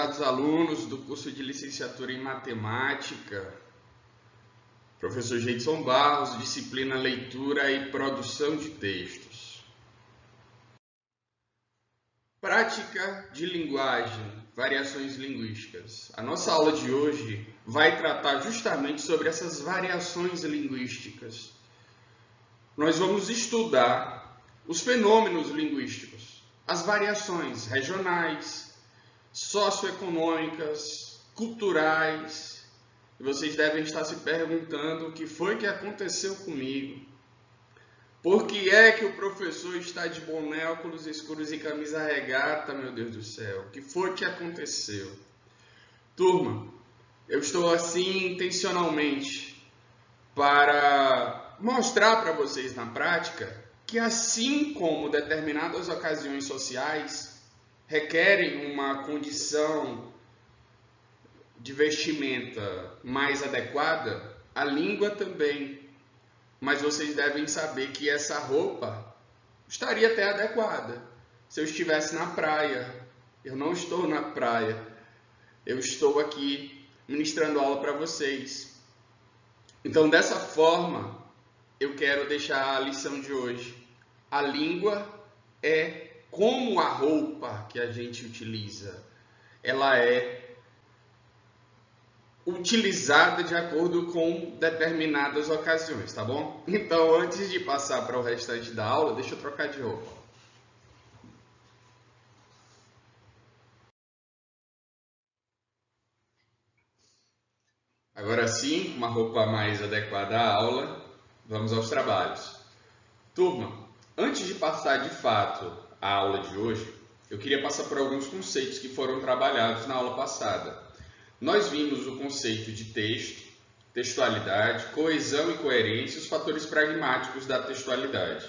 prezados alunos do curso de licenciatura em matemática, professor Geidson Barros, disciplina leitura e produção de textos. Prática de linguagem, variações linguísticas. A nossa aula de hoje vai tratar justamente sobre essas variações linguísticas. Nós vamos estudar os fenômenos linguísticos, as variações regionais, socioeconômicas, culturais. E vocês devem estar se perguntando o que foi que aconteceu comigo. Por que é que o professor está de boné, óculos escuros e camisa regata, meu Deus do céu? O que foi que aconteceu? Turma, eu estou assim intencionalmente para mostrar para vocês na prática que assim como determinadas ocasiões sociais requerem uma condição de vestimenta mais adequada, a língua também. Mas vocês devem saber que essa roupa estaria até adequada se eu estivesse na praia. Eu não estou na praia. Eu estou aqui ministrando aula para vocês. Então, dessa forma, eu quero deixar a lição de hoje. A língua é como a roupa que a gente utiliza. Ela é utilizada de acordo com determinadas ocasiões, tá bom? Então, antes de passar para o restante da aula, deixa eu trocar de roupa. Agora sim, uma roupa mais adequada à aula, vamos aos trabalhos. Turma, antes de passar de fato a aula de hoje, eu queria passar por alguns conceitos que foram trabalhados na aula passada. Nós vimos o conceito de texto, textualidade, coesão e coerência, os fatores pragmáticos da textualidade.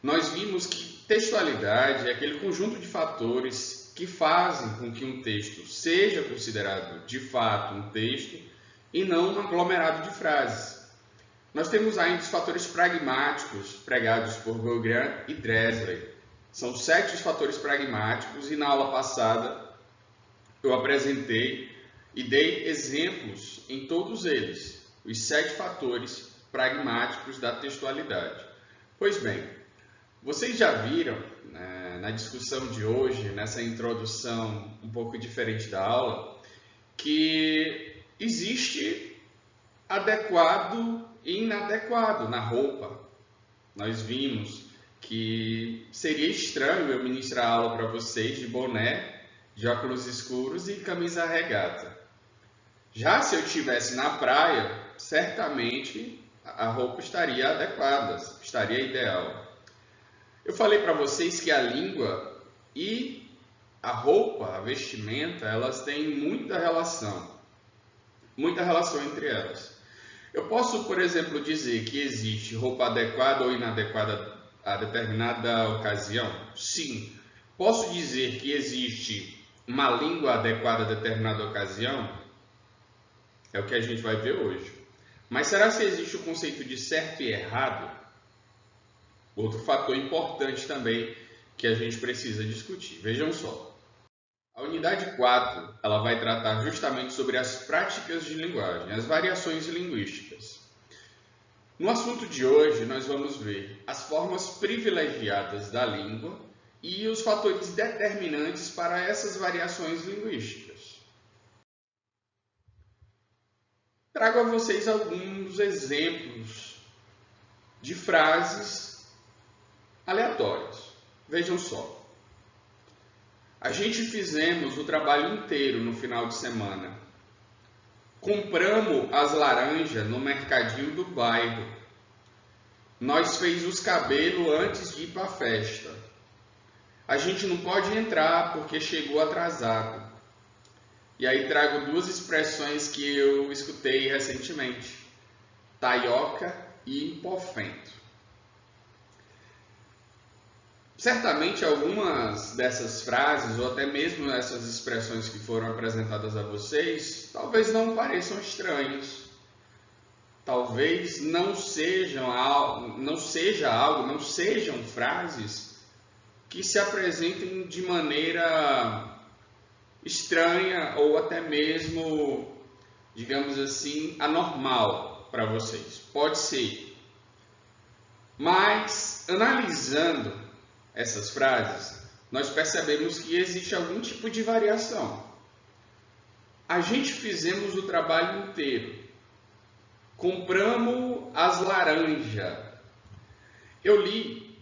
Nós vimos que textualidade é aquele conjunto de fatores que fazem com que um texto seja considerado de fato um texto e não um aglomerado de frases. Nós temos ainda os fatores pragmáticos pregados por Gauguin e Dresler. São 7 os fatores pragmáticos e na aula passada eu apresentei e dei exemplos em todos eles, os 7 fatores pragmáticos da textualidade. Pois bem, vocês já viram, né, na discussão de hoje, nessa introdução um pouco diferente da aula, que existe adequado e inadequado na roupa. Nós vimos que seria estranho eu ministrar a aula para vocês de boné, de óculos escuros e camisa regata. Já se eu estivesse na praia, certamente a roupa estaria adequada, estaria ideal. Eu falei para vocês que a língua e a roupa, a vestimenta, elas têm muita relação entre elas. Eu posso, por exemplo, dizer que existe roupa adequada ou inadequada a determinada ocasião? Sim. Posso dizer que existe uma língua adequada a determinada ocasião? É o que a gente vai ver hoje. Mas será que existe o conceito de certo e errado? Outro fator importante também que a gente precisa discutir. Vejam só. A unidade 4, ela vai tratar justamente sobre as práticas de linguagem, as variações linguísticas. No assunto de hoje, nós vamos ver as formas privilegiadas da língua e os fatores determinantes para essas variações linguísticas. Trago a vocês alguns exemplos de frases aleatórias. Vejam só. A gente fizemos o trabalho inteiro no final de semana. Compramos as laranjas no mercadinho do bairro. Nós fez os cabelos antes de ir para a festa. A gente não pode entrar porque chegou atrasado. E aí trago 2 expressões que eu escutei recentemente. Taioca e empofento. Certamente algumas dessas frases, ou até mesmo essas expressões que foram apresentadas a vocês, talvez não pareçam estranhos. Talvez não sejam sejam frases que se apresentem de maneira estranha ou até mesmo, digamos assim, anormal para vocês. Pode ser. Mas, analisando essas frases, nós percebemos que existe algum tipo de variação. A gente fizemos o trabalho inteiro. Compramos as laranjas. Eu li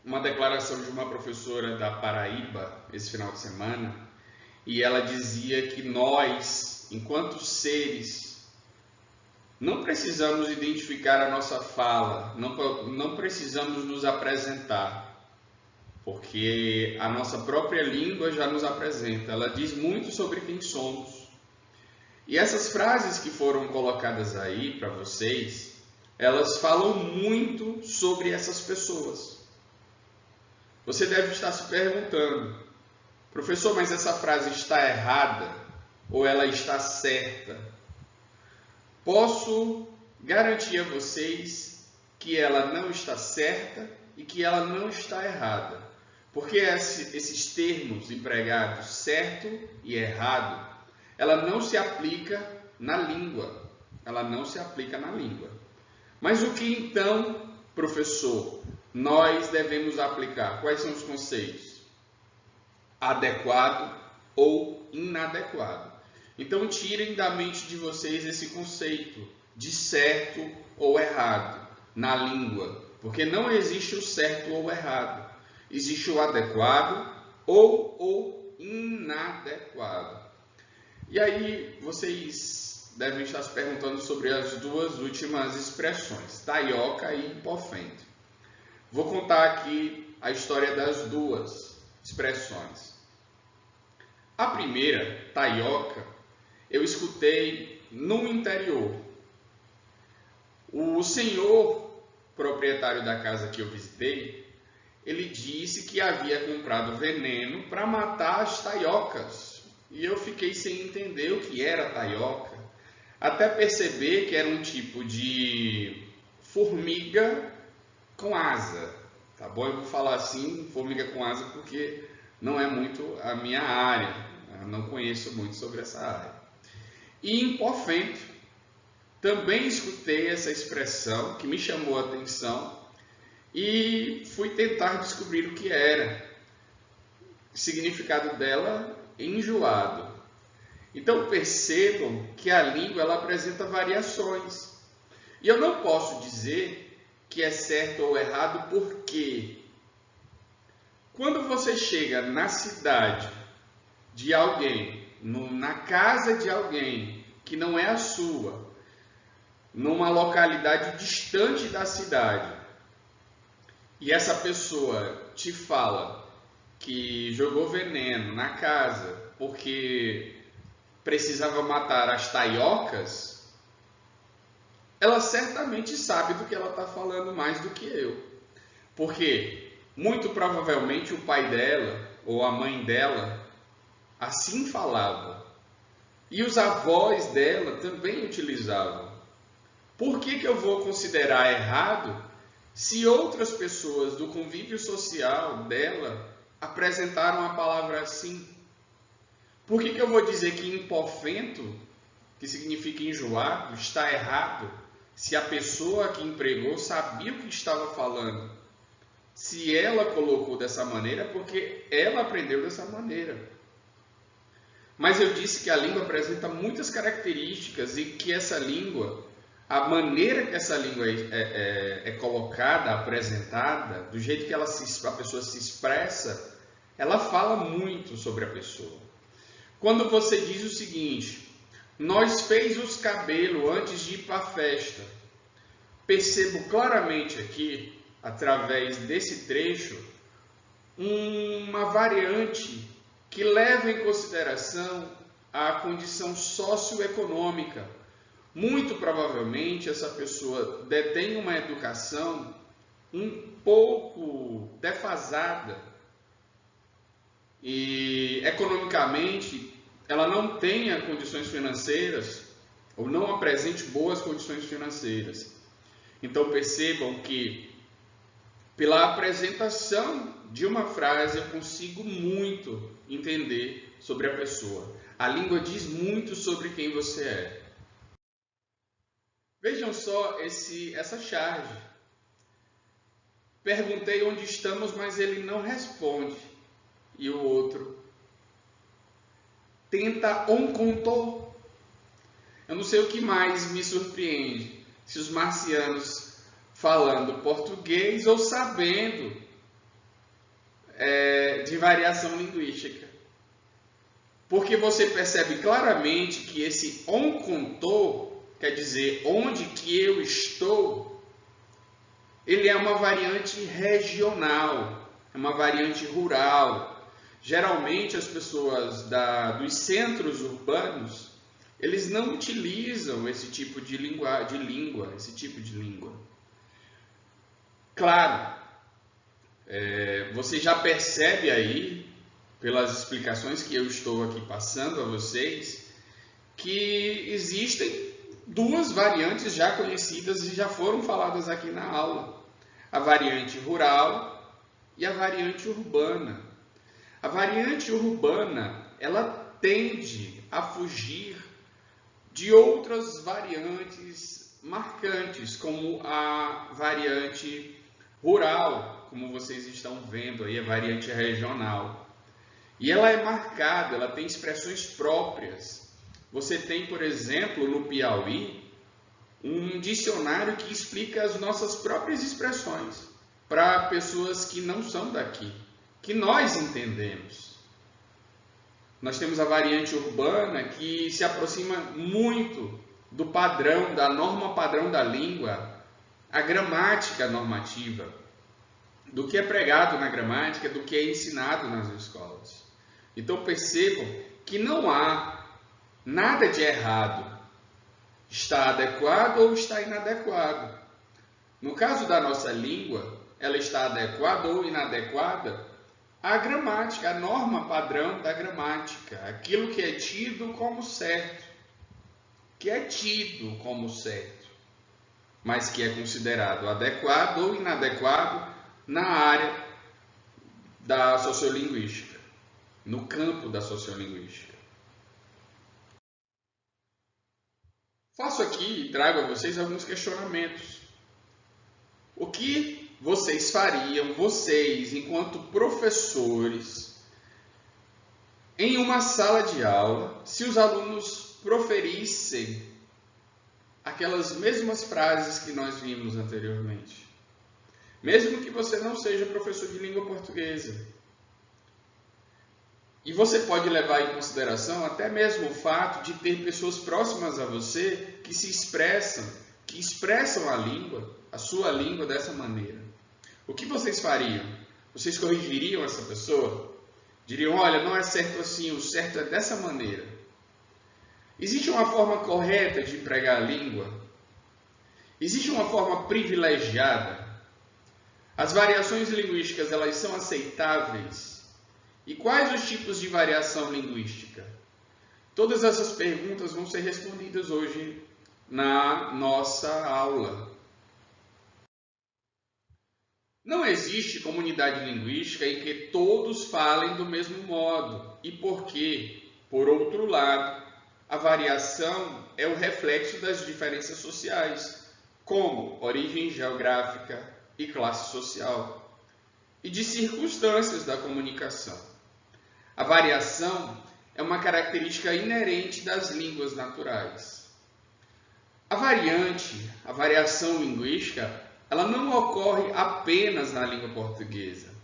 uma declaração de uma professora da Paraíba esse final de semana e ela dizia que nós, enquanto seres, não precisamos identificar a nossa fala, não precisamos nos apresentar, porque a nossa própria língua já nos apresenta, ela diz muito sobre quem somos. E essas frases que foram colocadas aí para vocês, elas falam muito sobre essas pessoas. Você deve estar se perguntando, professor, mas essa frase está errada ou ela está certa? Posso garantir a vocês que ela não está certa e que ela não está errada. Porque esses termos empregados, certo e errado, ela não se aplica na língua. Ela não se aplica na língua. Mas o que então, professor, nós devemos aplicar? Quais são os conceitos? Adequado ou inadequado. Então tirem da mente de vocês esse conceito de certo ou errado na língua. Porque não existe o certo ou o errado. Existe o adequado ou o inadequado. E aí vocês devem estar se perguntando sobre as duas últimas expressões, taioca e hipofento. Vou contar aqui a história das duas expressões. A primeira, taioca, eu escutei no interior. O senhor proprietário da casa que eu visitei, ele disse que havia comprado veneno para matar as taiocas. E eu fiquei sem entender o que era taioca, até perceber que era um tipo de formiga com asa. Tá bom? Eu vou falar assim, formiga com asa, porque não é muito a minha área. Eu não conheço muito sobre essa área. E hipofento, também escutei essa expressão que me chamou a atenção e fui tentar descobrir o que era. O significado dela, enjoado. Então percebam que a língua ela apresenta variações. E eu não posso dizer que é certo ou errado porque quando você chega na cidade de alguém, na casa de alguém que não é a sua, numa localidade distante da cidade, e essa pessoa te fala que jogou veneno na casa porque precisava matar as taiocas, ela certamente sabe do que ela está falando mais do que eu. Porque muito provavelmente o pai dela ou a mãe dela assim falava. E os avós dela também utilizavam. Por que eu vou considerar errado se outras pessoas do convívio social dela apresentaram a palavra assim? Por que eu vou dizer que hipofento, que significa enjoado, está errado, se a pessoa que empregou sabia o que estava falando? Se ela colocou dessa maneira, porque ela aprendeu dessa maneira. Mas eu disse que a língua apresenta muitas características e que essa língua, a maneira que essa língua é colocada, apresentada, do jeito que a pessoa se expressa, ela fala muito sobre a pessoa. Quando você diz o seguinte, nós fez os cabelos antes de ir para a festa, percebo claramente aqui, através desse trecho, uma variante que leva em consideração a condição socioeconômica. Muito provavelmente essa pessoa detém uma educação um pouco defasada e economicamente ela não tenha condições financeiras ou não apresente boas condições financeiras. Então percebam que pela apresentação de uma frase eu consigo muito entender sobre a pessoa. A língua diz muito sobre quem você é. Vejam só essa charge. Perguntei onde estamos, mas ele não responde. E o outro tenta on contou. Eu não sei o que mais me surpreende. Se os marcianos falando português ou sabendo de variação linguística. Porque você percebe claramente que esse on contou, quer dizer, onde que eu estou, ele é uma variante regional, é uma variante rural. Geralmente as pessoas dos centros urbanos, eles não utilizam esse tipo de língua, esse tipo de língua. Claro, você já percebe aí, pelas explicações que eu estou aqui passando a vocês, que existem duas variantes já conhecidas e já foram faladas aqui na aula. A variante rural e a variante urbana. A variante urbana, ela tende a fugir de outras variantes marcantes, como a variante rural, como vocês estão vendo aí, a variante regional. E ela é marcada, ela tem expressões próprias. Você tem, por exemplo, no Piauí, um dicionário que explica as nossas próprias expressões para pessoas que não são daqui, que nós entendemos. Nós temos a variante urbana que se aproxima muito do padrão, da norma padrão da língua, a gramática normativa, do que é pregado na gramática, do que é ensinado nas escolas. Então percebam que não há nada de errado. Está adequado ou está inadequado. No caso da nossa língua, ela está adequada ou inadequada à gramática, à norma padrão da gramática, aquilo que é tido como certo, mas que é considerado adequado ou inadequado na área da sociolinguística, no campo da sociolinguística. Faço aqui e trago a vocês alguns questionamentos. O que vocês fariam, enquanto professores, em uma sala de aula, se os alunos proferissem aquelas mesmas frases que nós vimos anteriormente? Mesmo que você não seja professor de língua portuguesa. E você pode levar em consideração até mesmo o fato de ter pessoas próximas a você que expressam a sua língua dessa maneira. O que vocês fariam? Vocês corrigiriam essa pessoa? Diriam, olha, não é certo assim, o certo é dessa maneira. Existe uma forma correta de empregar a língua? Existe uma forma privilegiada? As variações linguísticas, elas são aceitáveis? E quais os tipos de variação linguística? Todas essas perguntas vão ser respondidas hoje na nossa aula. Não existe comunidade linguística em que todos falem do mesmo modo. E por quê? Por outro lado, a variação é o reflexo das diferenças sociais, como origem geográfica e classe social, e de circunstâncias da comunicação. A variação é uma característica inerente das línguas naturais. A variação linguística, ela não ocorre apenas na língua portuguesa.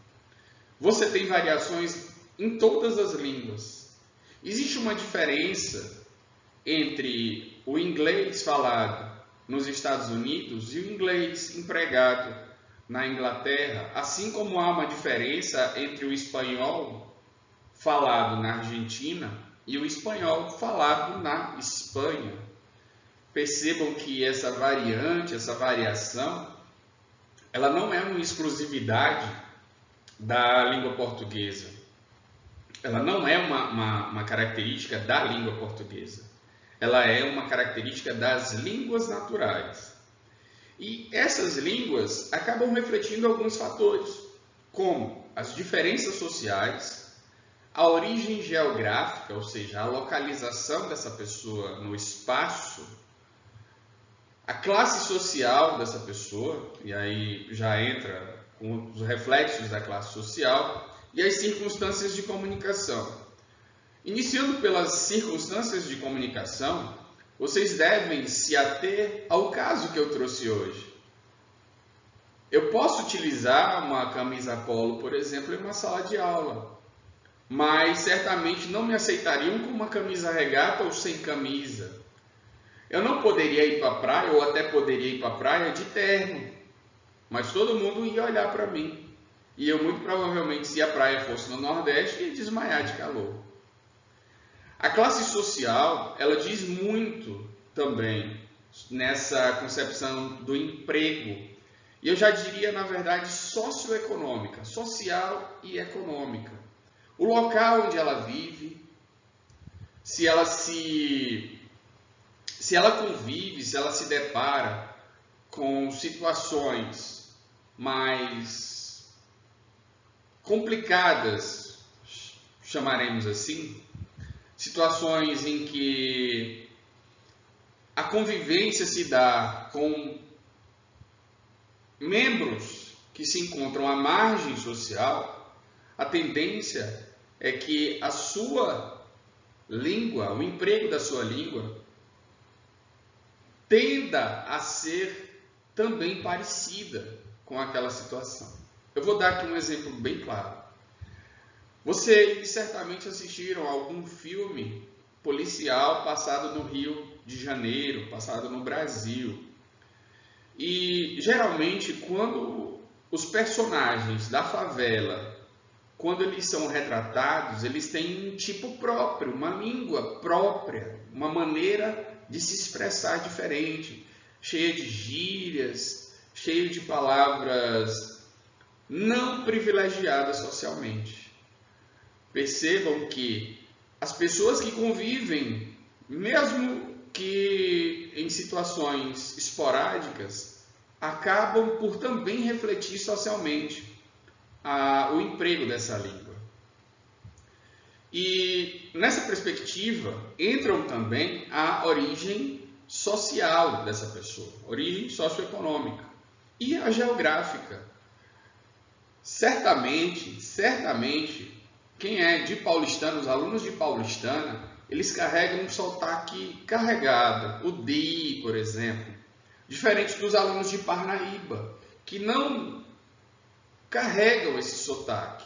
Você tem variações em todas as línguas. Existe uma diferença entre o inglês falado nos Estados Unidos e o inglês empregado na Inglaterra, assim como há uma diferença entre o espanhol falado na Argentina e o espanhol falado na Espanha. Percebam que essa variação, ela não é uma exclusividade da língua portuguesa. Ela não é uma característica da língua portuguesa. Ela é uma característica das línguas naturais. E essas línguas acabam refletindo alguns fatores, como as diferenças sociais, a origem geográfica, ou seja, a localização dessa pessoa no espaço, a classe social dessa pessoa, e aí já entra com os reflexos da classe social, e as circunstâncias de comunicação. Iniciando pelas circunstâncias de comunicação, vocês devem se ater ao caso que eu trouxe hoje. Eu posso utilizar uma camisa polo, por exemplo, em uma sala de aula, mas certamente não me aceitariam com uma camisa regata ou sem camisa. Eu não poderia ir para a praia, ou até poderia ir para a praia de terno, mas todo mundo ia olhar para mim. E eu muito provavelmente, se a praia fosse no Nordeste, ia desmaiar de calor. A classe social, ela diz muito também nessa concepção do emprego. E eu já diria, na verdade, socioeconômica, social e econômica. O local onde ela vive, se ela convive, se ela se depara com situações mais complicadas, chamaremos assim, situações em que a convivência se dá com membros que se encontram à margem social, a tendência é que a sua língua, o emprego da sua língua, tenda a ser também parecida com aquela situação. Eu vou dar aqui um exemplo bem claro. Vocês certamente assistiram a algum filme policial passado no Rio de Janeiro, passado no Brasil. E geralmente quando os personagens da favela, quando eles são retratados, eles têm um tipo próprio, uma língua própria, uma maneira de se expressar diferente, cheia de gírias, cheia de palavras não privilegiadas socialmente. Percebam que as pessoas que convivem, mesmo que em situações esporádicas, acabam por também refletir socialmente o emprego dessa língua. E nessa perspectiva entram também a origem social dessa pessoa, origem socioeconômica e a geográfica. Certamente, quem é de Paulistana, os alunos de Paulistana, eles carregam um sotaque carregado, o DI, por exemplo, diferente dos alunos de Parnaíba, que não carregam esse sotaque.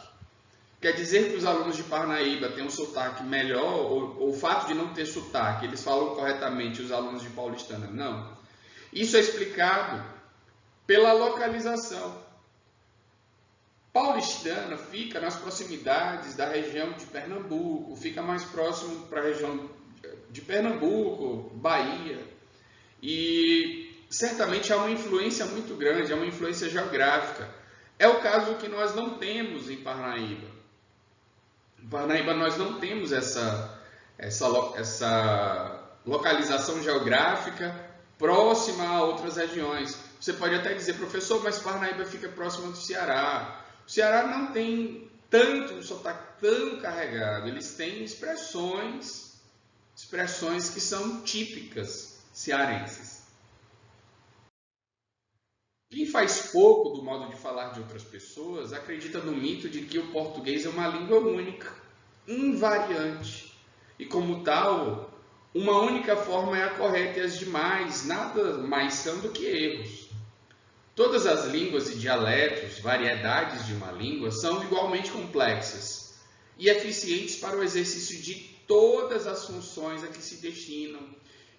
Quer dizer que os alunos de Parnaíba têm um sotaque melhor, ou o fato de não ter sotaque, eles falam corretamente os alunos de Paulistana? Não. Isso é explicado pela localização. Paulistana fica nas proximidades da região de Pernambuco, fica mais próximo para a região de Pernambuco, Bahia, e certamente há uma influência muito grande, há uma influência geográfica. É o caso que nós não temos em Parnaíba. Em Parnaíba nós não temos essa localização geográfica próxima a outras regiões. Você pode até dizer, professor, mas Parnaíba fica próximo do Ceará. O Ceará não tem tanto um sotaque tão carregado, eles têm expressões que são típicas cearenses. Quem faz pouco do modo de falar de outras pessoas acredita no mito de que o português é uma língua única, invariante, e como tal, uma única forma é a correta e as demais nada mais são do que erros. Todas as línguas e dialetos, variedades de uma língua, são igualmente complexas e eficientes para o exercício de todas as funções a que se destinam.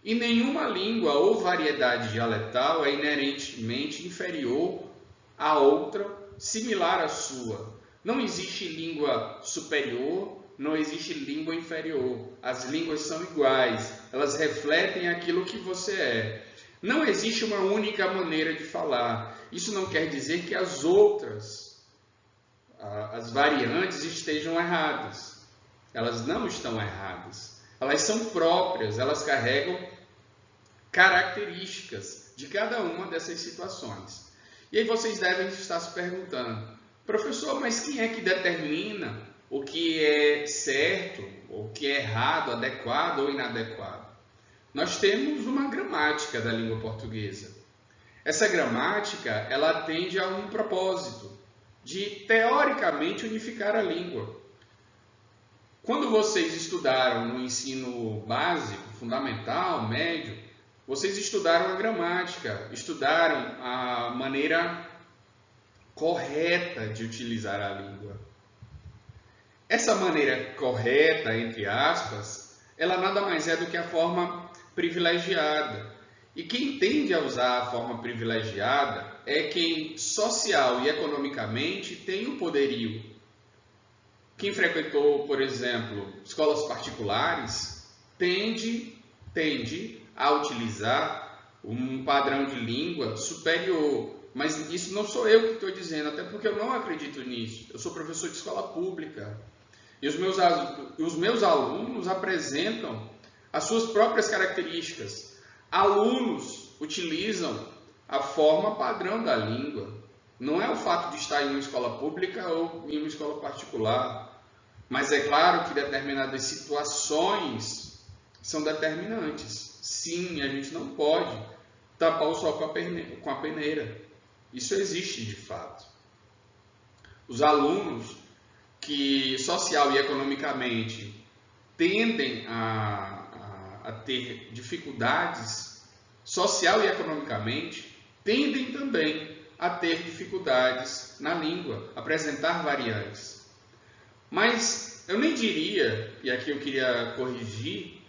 E nenhuma língua ou variedade dialetal é inerentemente inferior à outra, similar à sua. Não existe língua superior, não existe língua inferior. As línguas são iguais, elas refletem aquilo que você é. Não existe uma única maneira de falar. Isso não quer dizer que as outras, as variantes, estejam erradas. Elas não estão erradas. Elas são próprias, elas carregam características de cada uma dessas situações. E aí vocês devem estar se perguntando, professor, mas quem é que determina o que é certo, o que é errado, adequado ou inadequado. Nós temos uma gramática da língua portuguesa. Essa gramática, ela atende a um propósito de, teoricamente, unificar a língua. Quando vocês estudaram no ensino básico, fundamental, médio, vocês estudaram a gramática, estudaram a maneira correta de utilizar a língua. Essa maneira correta, entre aspas, ela nada mais é do que a forma privilegiada. E quem tende a usar a forma privilegiada é quem, social e economicamente, tem o poderio. Quem frequentou, por exemplo, escolas particulares, tende a utilizar um padrão de língua superior. Mas isso não sou eu que estou dizendo, até porque eu não acredito nisso. Eu sou professor de escola pública. E os meus alunos apresentam as suas próprias características. Alunos utilizam a forma padrão da língua. Não é o fato de estar em uma escola pública ou em uma escola particular. Mas é claro que determinadas situações são determinantes. Sim, a gente não pode tapar o sol com a peneira. Isso existe de fato. Os alunos que social e economicamente tendem a ter dificuldades, social e economicamente, tendem também a ter dificuldades na língua, apresentar variantes. Mas eu nem diria, e aqui eu queria corrigir,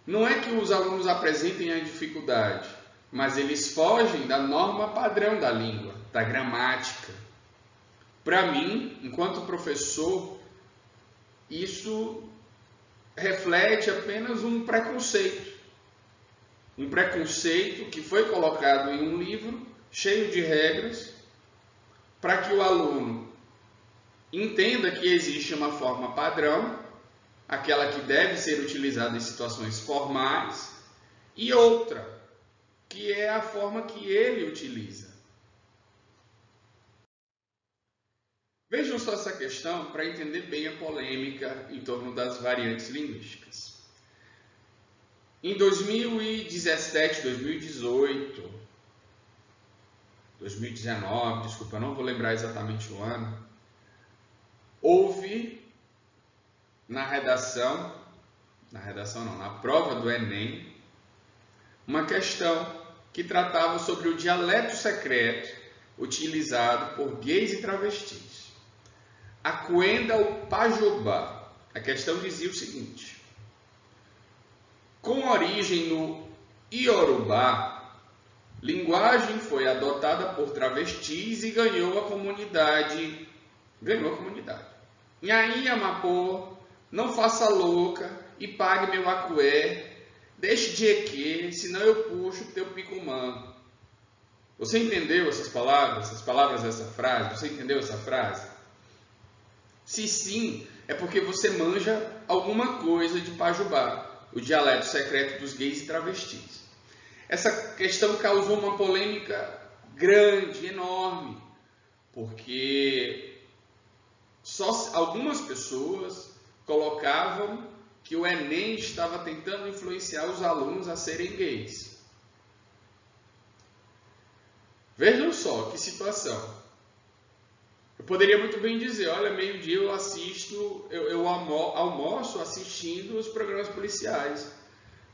não é que os alunos apresentem a dificuldade, mas eles fogem da norma padrão da língua, da gramática. Para mim, enquanto professor, isso reflete apenas um preconceito. Um preconceito que foi colocado em um livro cheio de regras para que o aluno entenda que existe uma forma padrão, aquela que deve ser utilizada em situações formais, e outra, que é a forma que ele utiliza. Vejam só essa questão para entender bem a polêmica em torno das variantes linguísticas. Em 2017, 2018, 2019, desculpa, não vou lembrar exatamente o ano, houve na prova do Enem, uma questão que tratava sobre o dialeto secreto utilizado por gays e travestis. A Cuenda ou Pajubá. A questão dizia o seguinte: com origem no Iorubá, linguagem foi adotada por travestis e ganhou a comunidade. Nhaí Amapô, não faça louca e pague meu acué, deixe de eque, senão eu puxo teu picumã. Você entendeu essas palavras dessa frase? Você entendeu essa frase? Se sim, é porque você manja alguma coisa de Pajubá, o dialeto secreto dos gays e travestis. Essa questão causou uma polêmica grande, enorme, porque só algumas pessoas colocavam que o Enem estava tentando influenciar os alunos a serem gays. Vejam só que situação. Eu poderia muito bem dizer, olha, meio-dia eu almoço assistindo os programas policiais.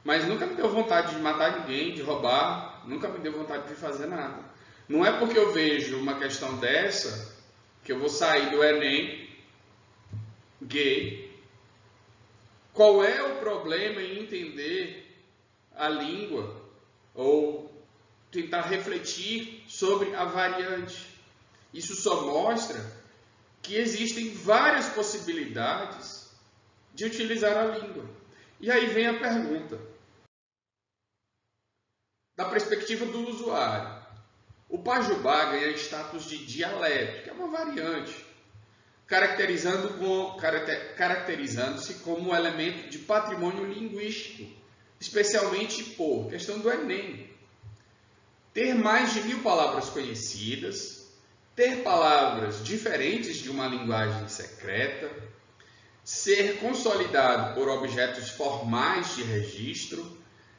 Mas nunca me deu vontade de matar ninguém, de roubar, nunca me deu vontade de fazer nada. Não é porque eu vejo uma questão dessa que eu vou sair do Enem gay. Qual é o problema em entender a língua ou tentar refletir sobre a variante? Isso só mostra que existem várias possibilidades de utilizar a língua. E aí vem a pergunta. Da perspectiva do usuário, o Pajubá ganha status de dialeto, que é uma variante, caracterizando-se como um elemento de patrimônio linguístico, especialmente por questão do Enem. Ter mais de 1000 palavras conhecidas, ter palavras diferentes de uma linguagem secreta, ser consolidado por objetos formais de registro,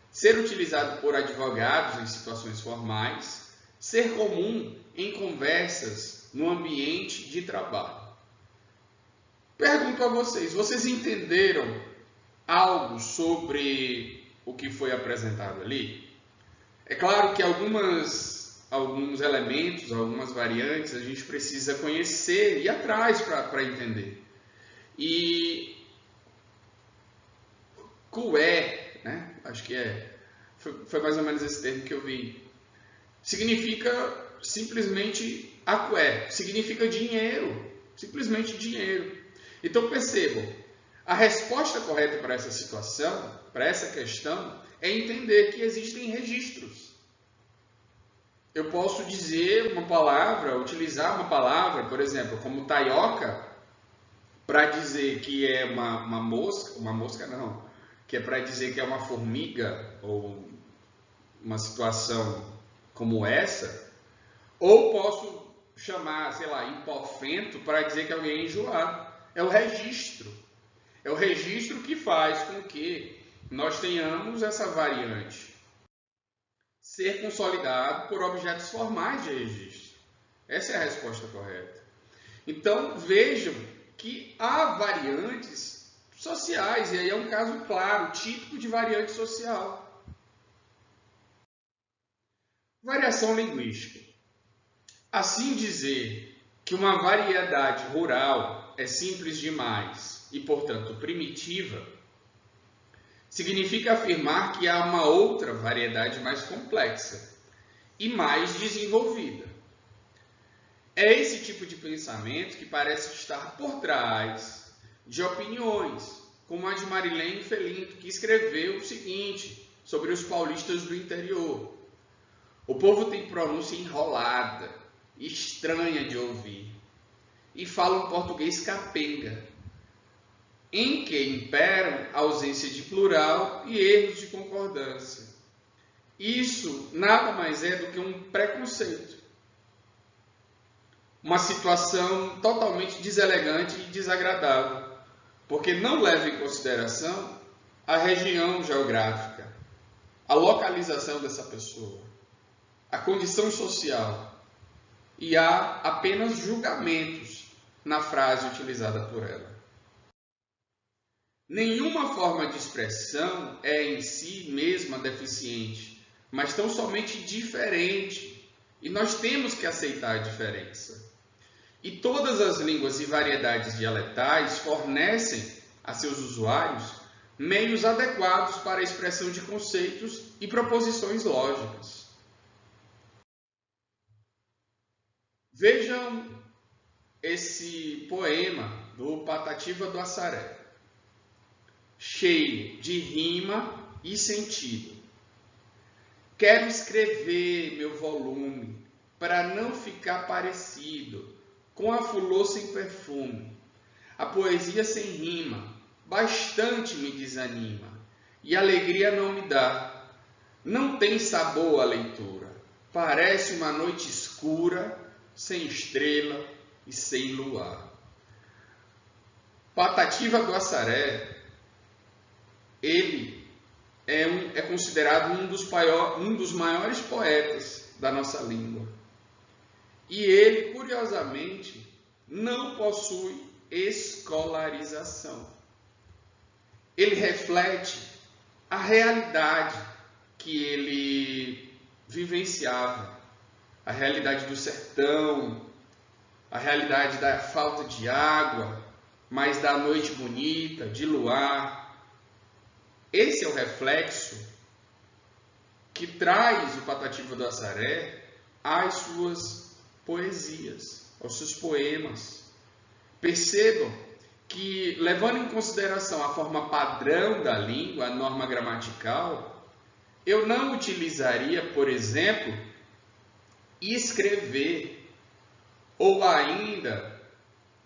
ser utilizado por advogados em situações formais, ser comum em conversas no ambiente de trabalho. Pergunto a vocês, vocês entenderam algo sobre o que foi apresentado ali? É claro que alguns elementos, algumas variantes, a gente precisa conhecer e ir atrás para entender. E cué, né? Acho que foi mais ou menos esse termo que eu vi. Significa simplesmente acué, significa dinheiro, simplesmente dinheiro. Então percebam, a resposta correta para essa situação, para essa questão, é entender que existem registros. Eu posso dizer uma palavra, utilizar uma palavra, por exemplo, como taioca, para dizer que é uma mosca não, que é para dizer que é uma formiga, ou uma situação como essa, ou posso chamar, sei lá, hipofento, para dizer que alguém é enjoado. É o registro. É o registro que faz com que nós tenhamos essa variante ser consolidado por objetos formais de registro. Essa é a resposta correta. Então, vejam que há variantes sociais, e aí é um caso claro, típico de variante social. Variação linguística. Assim dizer que uma variedade rural é simples demais e, portanto, primitiva, significa afirmar que há uma outra variedade mais complexa e mais desenvolvida. É esse tipo de pensamento que parece estar por trás de opiniões, como a de Marilene Felinto, que escreveu o seguinte sobre os paulistas do interior. O povo tem pronúncia enrolada, estranha de ouvir, e fala um português capenga, em que imperam a ausência de plural e erros de concordância. Isso nada mais é do que um preconceito. Uma situação totalmente deselegante e desagradável, porque não leva em consideração a região geográfica, a localização dessa pessoa, a condição social, e há apenas julgamentos na frase utilizada por ela. Nenhuma forma de expressão é em si mesma deficiente, mas tão somente diferente, e nós temos que aceitar a diferença. E todas as línguas e variedades dialetais fornecem a seus usuários meios adequados para a expressão de conceitos e proposições lógicas. Vejam esse poema do Patativa do Assaré, cheio de rima e sentido. Quero escrever meu volume para não ficar parecido com a flor sem perfume. A poesia sem rima bastante me desanima e alegria não me dá. Não tem sabor a leitura. Parece uma noite escura, sem estrela e sem luar. Patativa do Assaré, ele é considerado um dos maiores poetas da nossa língua. E ele, curiosamente, não possui escolarização. Ele reflete a realidade que ele vivenciava, a realidade do sertão, a realidade da falta de água, mas da noite bonita, de luar. Esse é o reflexo que traz o Patativa do Assaré às suas poesias, aos seus poemas. Percebam que, levando em consideração a forma padrão da língua, a norma gramatical, eu não utilizaria, por exemplo, escrever, ou ainda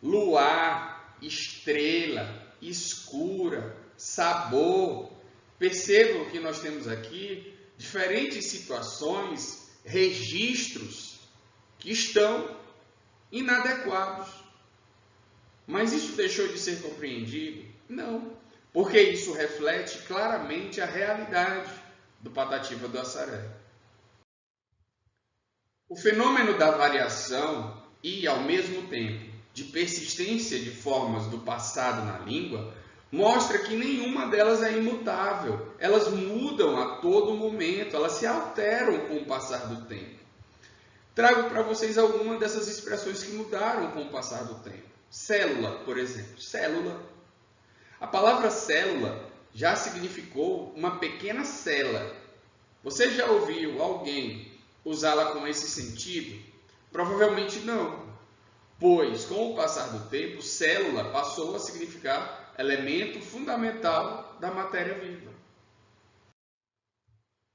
luar, estrela, escura, sabor. Percebam que nós temos aqui diferentes situações, registros que estão inadequados. Mas isso deixou de ser compreendido? Não, porque isso reflete claramente a realidade do Patativa do Assaré. O fenômeno da variação e, ao mesmo tempo, de persistência de formas do passado na língua mostra que nenhuma delas é imutável. Elas mudam a todo momento, elas se alteram com o passar do tempo. Trago para vocês algumas dessas expressões que mudaram com o passar do tempo. Célula, por exemplo. Célula. A palavra célula já significou uma pequena cela. Você já ouviu alguém usá-la com esse sentido? Provavelmente não, pois com o passar do tempo, célula passou a significar elemento fundamental da matéria viva.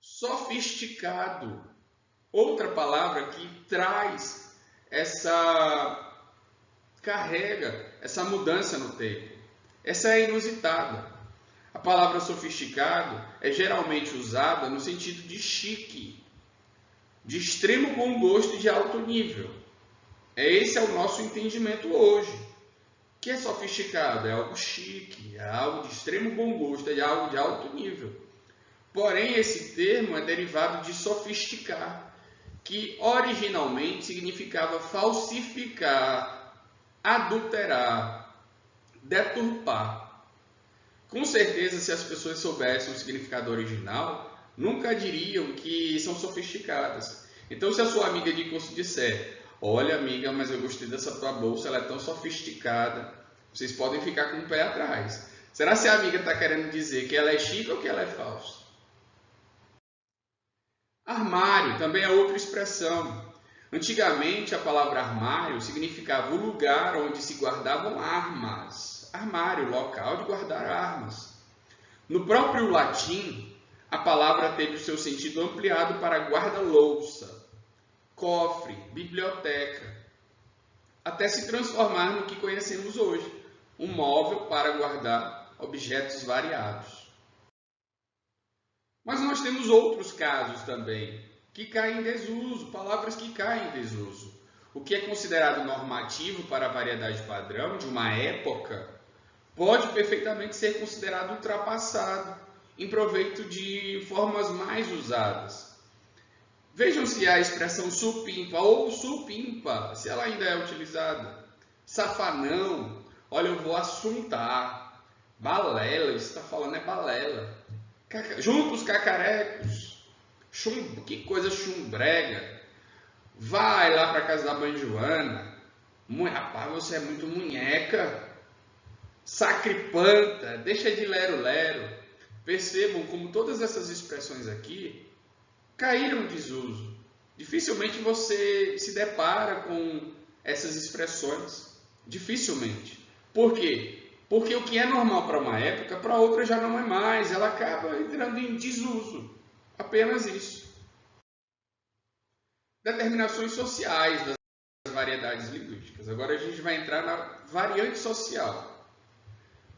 Sofisticado, outra palavra que carrega essa mudança no tempo. Essa é inusitada. A palavra sofisticado é geralmente usada no sentido de chique, de extremo bom gosto e de alto nível. Esse é o nosso entendimento hoje. O que é sofisticado? É algo chique, é algo de extremo bom gosto, é algo de alto nível. Porém, esse termo é derivado de sofisticar, que originalmente significava falsificar, adulterar, deturpar. Com certeza, se as pessoas soubessem o significado original, nunca diriam que são sofisticadas. Então, se a sua amiga de curso disser: olha, amiga, mas eu gostei dessa tua bolsa, ela é tão sofisticada, vocês podem ficar com o pé atrás. Será que a amiga está querendo dizer que ela é chique ou que ela é falsa? Armário também é outra expressão. Antigamente, a palavra armário significava o lugar onde se guardavam armas. Armário, local de guardar armas. No próprio latim, a palavra teve o seu sentido ampliado para guarda-louça, cofre, biblioteca, até se transformar no que conhecemos hoje, um móvel para guardar objetos variados. Mas nós temos outros casos também, que caem em desuso, palavras que caem em desuso. O que é considerado normativo para a variedade padrão de uma época pode perfeitamente ser considerado ultrapassado, em proveito de formas mais usadas. Vejam se a expressão supimpa ou supimpa, se ela ainda é utilizada. Safanão, olha, eu vou assuntar. Balela, isso está falando é balela. Juntos cacarecos, que coisa chumbrega. Vai lá para casa da mãe Joana. Rapaz, você é muito munheca. Sacripanta, deixa de lero-lero. Percebam como todas essas expressões aqui caíram em desuso. Dificilmente você se depara com essas expressões. Dificilmente. Por quê? Porque o que é normal para uma época, para outra já não é mais. Ela acaba entrando em desuso. Apenas isso. Determinações sociais das variedades linguísticas. Agora a gente vai entrar na variante social.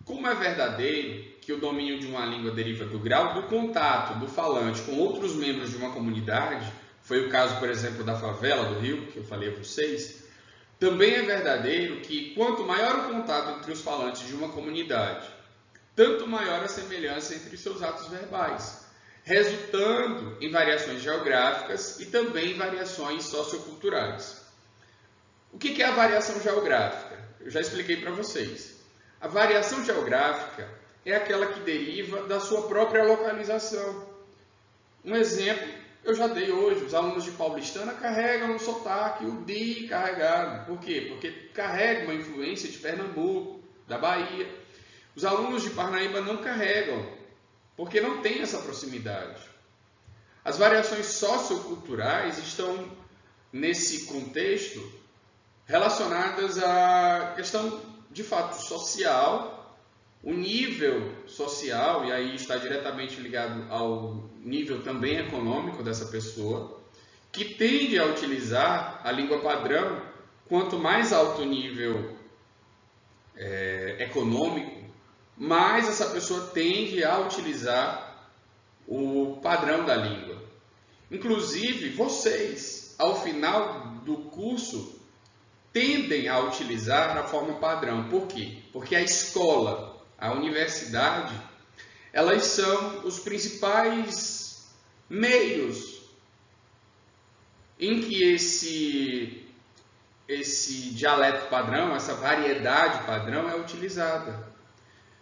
Como é verdadeiro que o domínio de uma língua deriva do grau do contato do falante com outros membros de uma comunidade, foi o caso, por exemplo, da favela do Rio, que eu falei a vocês, também é verdadeiro que quanto maior o contato entre os falantes de uma comunidade, tanto maior a semelhança entre seus atos verbais, resultando em variações geográficas e também em variações socioculturais. O que é a variação geográfica? Eu já expliquei para vocês. A variação geográfica é aquela que deriva da sua própria localização. Um exemplo eu já dei hoje, os alunos de Paulistana carregam o sotaque, o DI carregado. Por quê? Porque carrega uma influência de Pernambuco, da Bahia. Os alunos de Parnaíba não carregam, porque não tem essa proximidade. As variações socioculturais estão, nesse contexto, relacionadas à questão, de fato, social, o nível social, e aí está diretamente ligado ao nível também econômico dessa pessoa, que tende a utilizar a língua padrão. Quanto mais alto o nível econômico, mais essa pessoa tende a utilizar o padrão da língua. Inclusive, vocês, ao final do curso, tendem a utilizar a forma padrão. Por quê? Porque a escola, a universidade, elas são os principais meios em que esse dialeto padrão, essa variedade padrão é utilizada.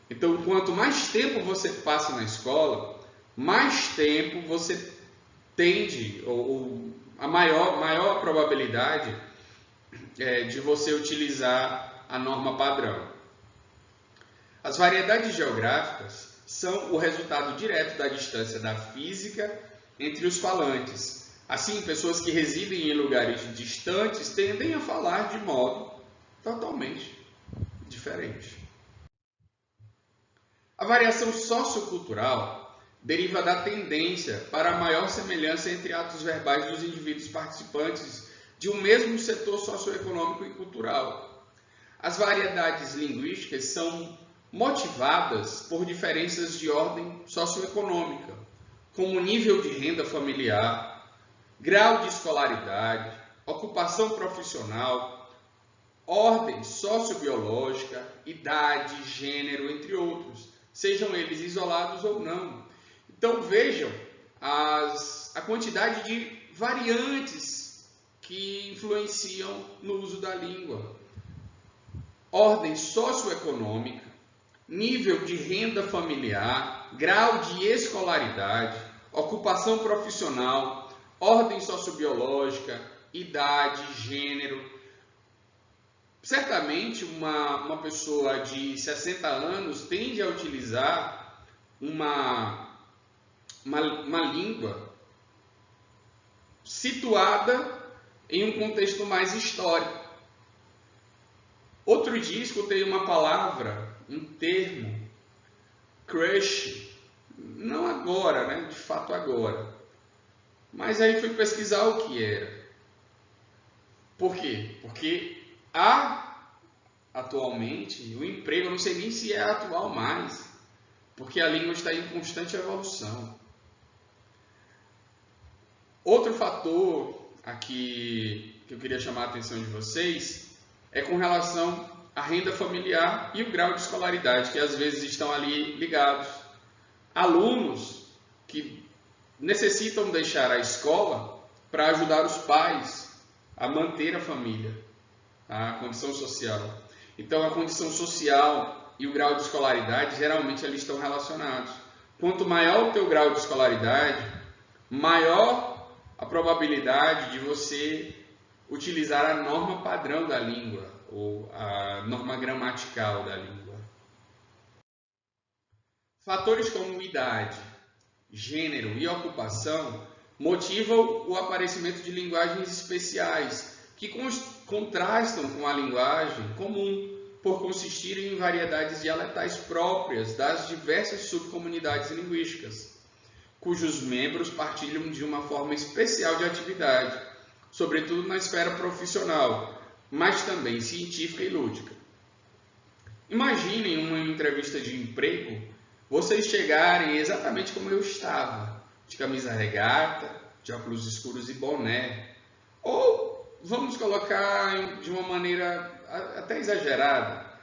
Então, quanto mais tempo você passa na escola, mais tempo você tende, ou a maior probabilidade de você utilizar a norma padrão. As variedades geográficas são o resultado direto da distância da física entre os falantes. Assim, pessoas que residem em lugares distantes tendem a falar de modo totalmente diferente. A variação sociocultural deriva da tendência para a maior semelhança entre atos verbais dos indivíduos participantes de um mesmo setor socioeconômico e cultural. As variedades linguísticas são motivadas por diferenças de ordem socioeconômica, como nível de renda familiar, grau de escolaridade, ocupação profissional, ordem sociobiológica, idade, gênero, entre outros, sejam eles isolados ou não. Então vejam a quantidade de variantes que influenciam no uso da língua. Ordem socioeconômica, nível de renda familiar, grau de escolaridade, ocupação profissional, ordem sociobiológica, idade, gênero. Certamente uma pessoa de 60 anos tende a utilizar uma língua situada em um contexto mais histórico. Outro dia escutei uma palavra, um termo, crush, não agora, né? De fato agora. Mas aí fui pesquisar o que era. Por quê? Porque há atualmente o emprego, eu não sei nem se é atual mais, porque a língua está em constante evolução. Outro fator aqui que eu queria chamar a atenção de vocês é com relação à renda familiar e o grau de escolaridade, que às vezes estão ali ligados. Alunos que necessitam deixar a escola para ajudar os pais a manter a família, a condição social. Então, a condição social e o grau de escolaridade, geralmente, eles estão relacionados. Quanto maior o teu grau de escolaridade, maior a probabilidade de você utilizar a norma padrão da língua, ou a norma gramatical da língua. Fatores como idade, gênero e ocupação motivam o aparecimento de linguagens especiais que contrastam com a linguagem comum por consistirem em variedades dialetais próprias das diversas subcomunidades linguísticas, cujos membros partilham de uma forma especial de atividade, sobretudo na esfera profissional, mas também científica e lúdica. Imaginem uma entrevista de emprego, vocês chegarem exatamente como eu estava, de camisa regata, de óculos escuros e boné. Ou, vamos colocar de uma maneira até exagerada,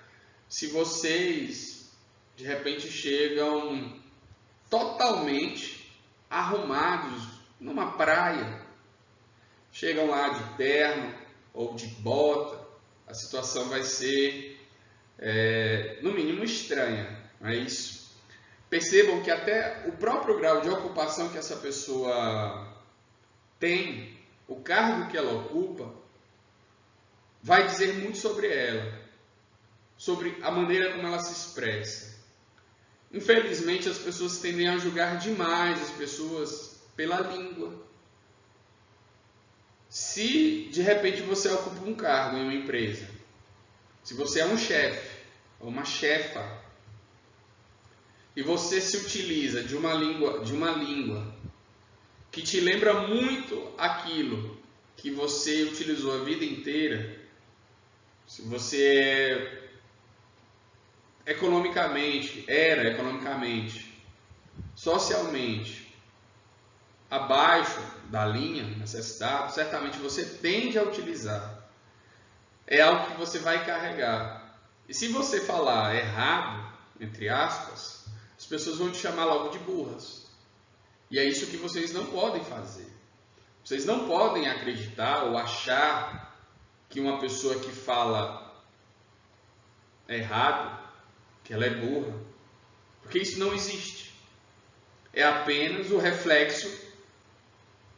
se vocês de repente chegam totalmente arrumados numa praia, chegam lá de terno ou de bota, a situação vai ser, no mínimo, estranha, não é isso? Percebam que até o próprio grau de ocupação que essa pessoa tem, o cargo que ela ocupa, vai dizer muito sobre ela, sobre a maneira como ela se expressa. Infelizmente, as pessoas tendem a julgar demais as pessoas pela língua. Se, de repente, você ocupa um cargo em uma empresa, se você é um chefe ou uma chefa, e você se utiliza de uma língua que te lembra muito aquilo que você utilizou a vida inteira, se você era economicamente, socialmente abaixo da linha necessitada, certamente você tende a utilizar é algo que você vai carregar. E se você falar errado, entre aspas, as pessoas vão te chamar logo de burras. E é isso que vocês não podem fazer. Vocês não podem acreditar ou achar que uma pessoa que fala errado, que ela é burra, porque isso não existe. É apenas o reflexo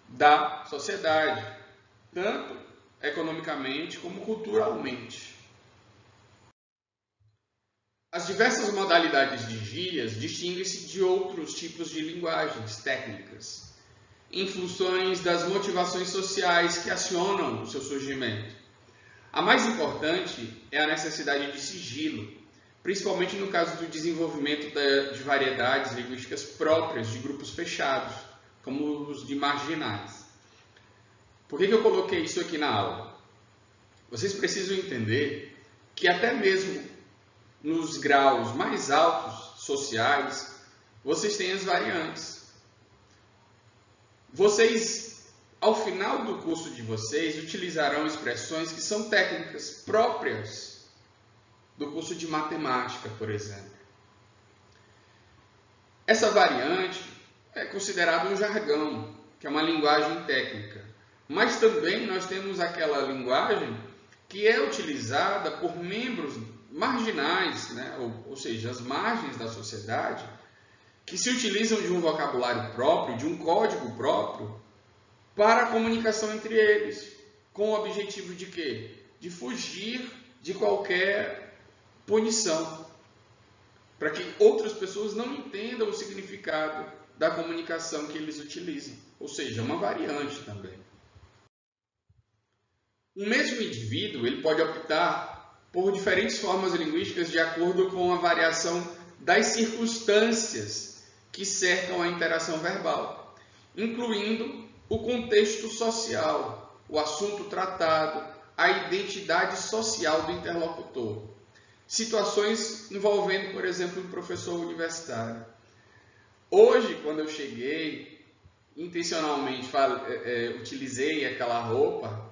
da sociedade, tanto economicamente como culturalmente. As diversas modalidades de gírias distinguem-se de outros tipos de linguagens técnicas, em funções das motivações sociais que acionam o seu surgimento. A mais importante é a necessidade de sigilo, principalmente no caso do desenvolvimento de variedades linguísticas próprias de grupos fechados, como os de marginais. Por que eu coloquei isso aqui na aula? Vocês precisam entender que até mesmo nos graus mais altos sociais, vocês têm as variantes. Vocês, ao final do curso de vocês, utilizarão expressões que são técnicas próprias do curso de matemática, por exemplo. Essa variante é considerada um jargão, que é uma linguagem técnica. Mas também nós temos aquela linguagem que é utilizada por membros marginais, né? ou seja, as margens da sociedade, que se utilizam de um vocabulário próprio, de um código próprio, para a comunicação entre eles, com o objetivo de quê? De fugir de qualquer punição, para que outras pessoas não entendam o significado da comunicação que eles utilizam, ou seja, uma variante também. O mesmo indivíduo ele pode optar por diferentes formas linguísticas de acordo com a variação das circunstâncias que cercam a interação verbal, incluindo o contexto social, o assunto tratado, a identidade social do interlocutor. Situações envolvendo, por exemplo, um professor universitário. Hoje, quando eu cheguei, intencionalmente utilizei aquela roupa,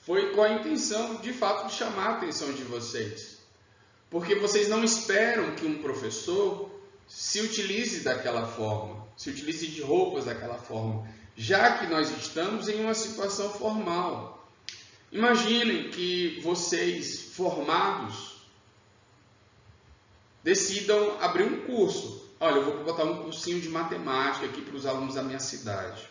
foi com a intenção, de fato, de chamar a atenção de vocês. Porque vocês não esperam que um professor se utilize daquela forma, se utilize de roupas daquela forma, já que nós estamos em uma situação formal. Imaginem que vocês, formados, decidam abrir um curso. Olha, eu vou botar um cursinho de matemática aqui para os alunos da minha cidade.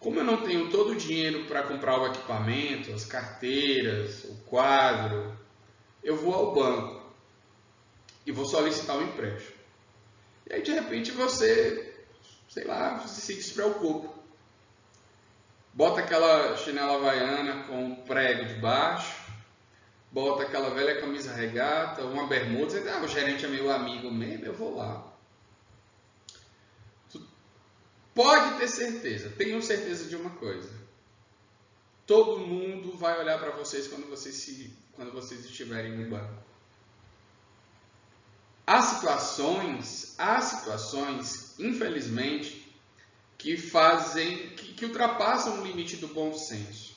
Como eu não tenho todo o dinheiro para comprar o equipamento, as carteiras, o quadro, eu vou ao banco e vou solicitar um empréstimo. E aí, de repente, você, se despreocupa. Bota aquela chinela havaiana com prego debaixo, bota aquela velha camisa regata, uma bermuda, você diz, o gerente é meu amigo mesmo, eu vou lá. Pode ter certeza, tenham certeza de uma coisa. Todo mundo vai olhar para vocês quando vocês estiverem no banco. Há situações, infelizmente, que ultrapassam o limite do bom senso.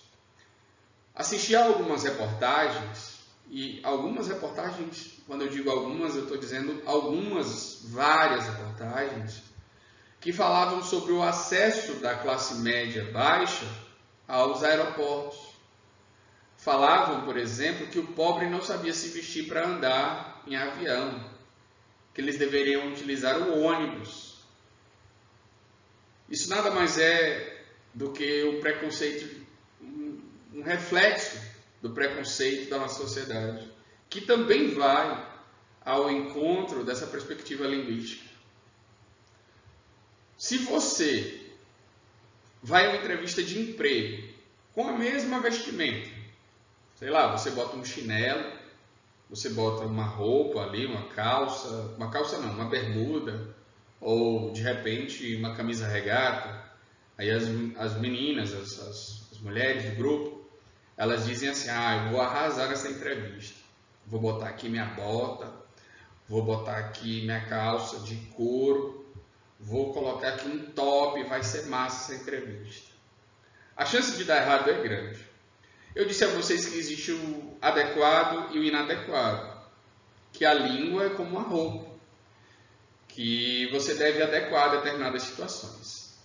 Assisti a algumas reportagens, e algumas reportagens, quando eu digo algumas, eu estou dizendo várias reportagens, que falavam sobre o acesso da classe média baixa aos aeroportos. Falavam, por exemplo, que o pobre não sabia se vestir para andar em avião, que eles deveriam utilizar o ônibus. Isso nada mais é do que o preconceito, um reflexo do preconceito da nossa sociedade, que também vai ao encontro dessa perspectiva linguística. Se você vai a uma entrevista de emprego com a mesma vestimenta, você bota um chinelo, você bota uma roupa ali, uma bermuda, ou de repente uma camisa regata, aí as meninas, as mulheres do grupo, elas dizem assim, eu vou arrasar nessa entrevista, vou botar aqui minha bota, vou botar aqui minha calça de couro, vou colocar aqui um top, vai ser massa essa entrevista. A chance de dar errado é grande. Eu disse a vocês que existe o adequado e o inadequado, que a língua é como uma roupa, que você deve adequar a determinadas situações.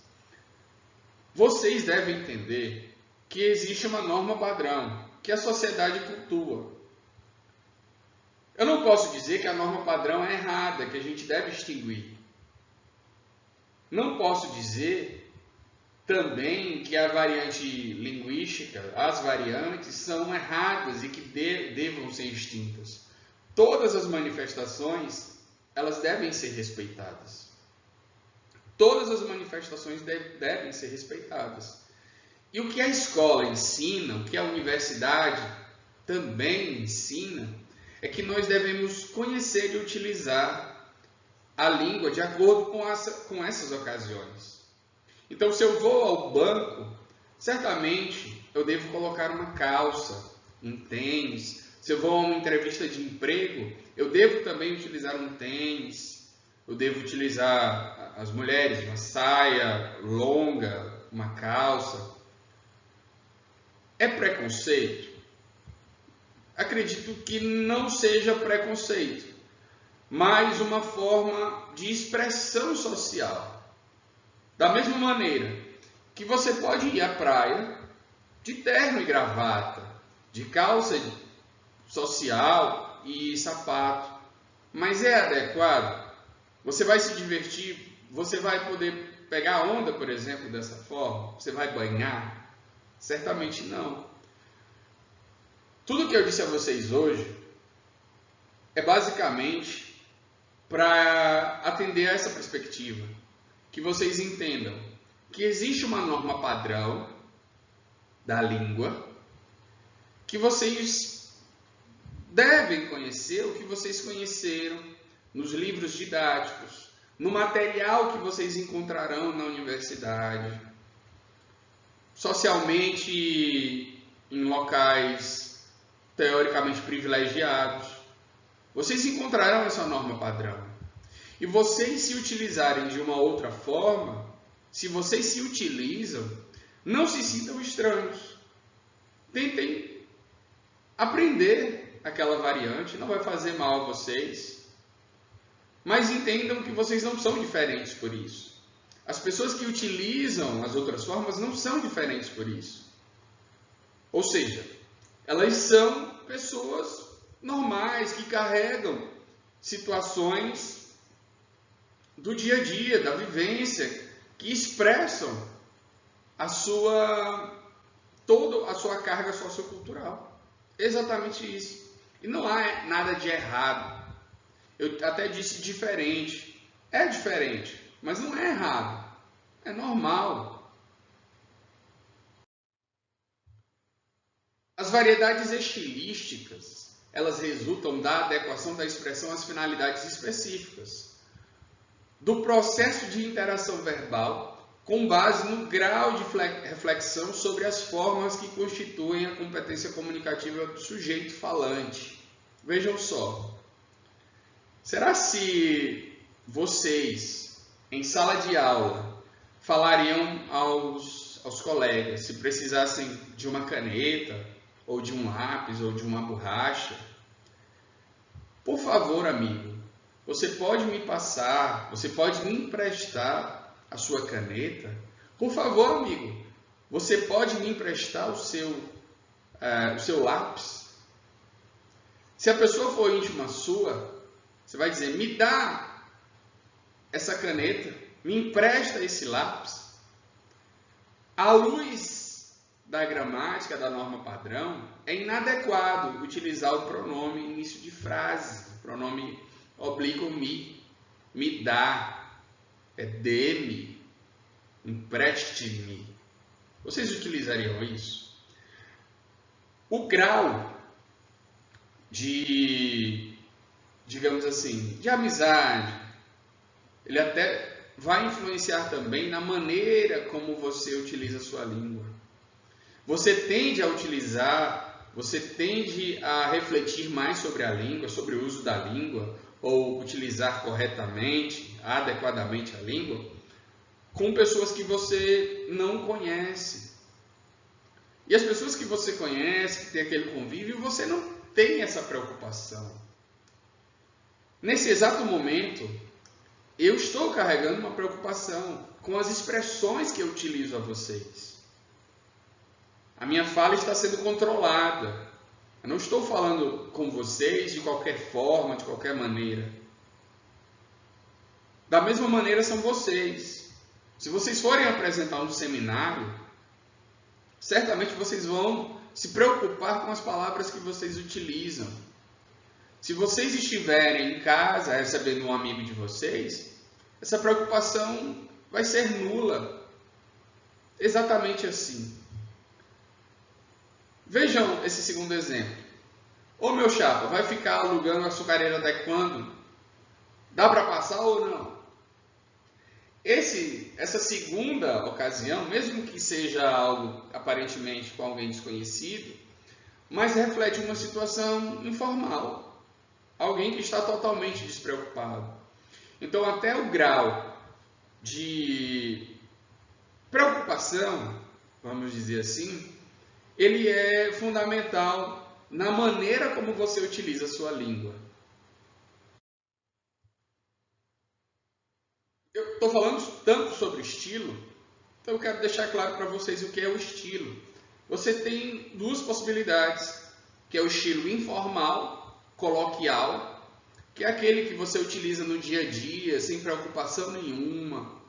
Vocês devem entender que existe uma norma padrão, que a sociedade cultua. Eu não posso dizer que a norma padrão é errada, que a gente deve extinguir. Não posso dizer também que a variante linguística, as variantes, são erradas e que devam ser extintas. Todas as manifestações, elas devem ser respeitadas. Todas as manifestações devem ser respeitadas. E o que a escola ensina, o que a universidade também ensina, é que nós devemos conhecer e utilizar a língua de acordo com essas ocasiões. Então, se eu vou ao banco, certamente eu devo colocar uma calça, um tênis. Se eu vou a uma entrevista de emprego, eu devo também utilizar um tênis. Eu devo utilizar, as mulheres, uma saia longa, uma calça. É preconceito? Acredito que não seja preconceito, mas uma forma de expressão social. Da mesma maneira que você pode ir à praia de terno e gravata, de calça social e sapato, mas é adequado? Você vai se divertir? Você vai poder pegar onda, por exemplo, dessa forma? Você vai banhar? Certamente não. Tudo que eu disse a vocês hoje é basicamente para atender a essa perspectiva. Que vocês entendam que existe uma norma padrão da língua, que vocês devem conhecer, o que vocês conheceram nos livros didáticos, no material que vocês encontrarão na universidade, socialmente em locais teoricamente privilegiados. Vocês encontrarão essa norma padrão. E vocês se utilizarem de uma outra forma, se vocês se utilizam, não se sintam estranhos. Tentem aprender aquela variante, não vai fazer mal a vocês. Mas entendam que vocês não são diferentes por isso. As pessoas que utilizam as outras formas não são diferentes por isso. Ou seja, elas são pessoas normais que carregam situações do dia a dia, da vivência, que expressam toda a sua carga sociocultural. Exatamente isso. E não há nada de errado. Eu até disse diferente. É diferente, mas não é errado. É normal. As variedades estilísticas, elas resultam da adequação da expressão às finalidades específicas, do processo de interação verbal, com base no grau de reflexão sobre as formas que constituem a competência comunicativa do sujeito falante. Vejam só. Será se vocês, em sala de aula, falariam aos colegas, se precisassem de uma caneta, ou de um lápis, ou de uma borracha? Por favor, amigo, você pode me passar, você pode me emprestar a sua caneta? Por favor, amigo, você pode me emprestar o seu lápis? Se a pessoa for íntima sua, você vai dizer, me dá essa caneta, me empresta esse lápis. À luz da gramática, da norma padrão, é inadequado utilizar o pronome início de frase, o pronome oblíquo me dá, dê-me, empreste-me. Vocês utilizariam isso? O grau de, digamos assim, de amizade, ele até vai influenciar também na maneira como você utiliza a sua língua. Você tende a refletir mais sobre a língua, sobre o uso da língua, ou utilizar corretamente, adequadamente a língua, com pessoas que você não conhece. E as pessoas que você conhece, que tem aquele convívio, você não tem essa preocupação. Nesse exato momento, eu estou carregando uma preocupação com as expressões que eu utilizo a vocês. A minha fala está sendo controlada. Eu não estou falando com vocês de qualquer forma, de qualquer maneira. Da mesma maneira são vocês. Se vocês forem apresentar um seminário, certamente vocês vão se preocupar com as palavras que vocês utilizam. Se vocês estiverem em casa recebendo um amigo de vocês, essa preocupação vai ser nula. Exatamente assim. Vejam esse segundo exemplo. Ô meu chapa, vai ficar alugando a açucareira até quando? Dá para passar ou não? Essa segunda ocasião, mesmo que seja algo aparentemente com alguém desconhecido, mas reflete uma situação informal. Alguém que está totalmente despreocupado. Então, até o grau de preocupação, vamos dizer assim, ele é fundamental na maneira como você utiliza a sua língua. Eu estou falando tanto sobre estilo, então eu quero deixar claro para vocês o que é o estilo. Você tem duas possibilidades, que é o estilo informal, coloquial, que é aquele que você utiliza no dia a dia, sem preocupação nenhuma.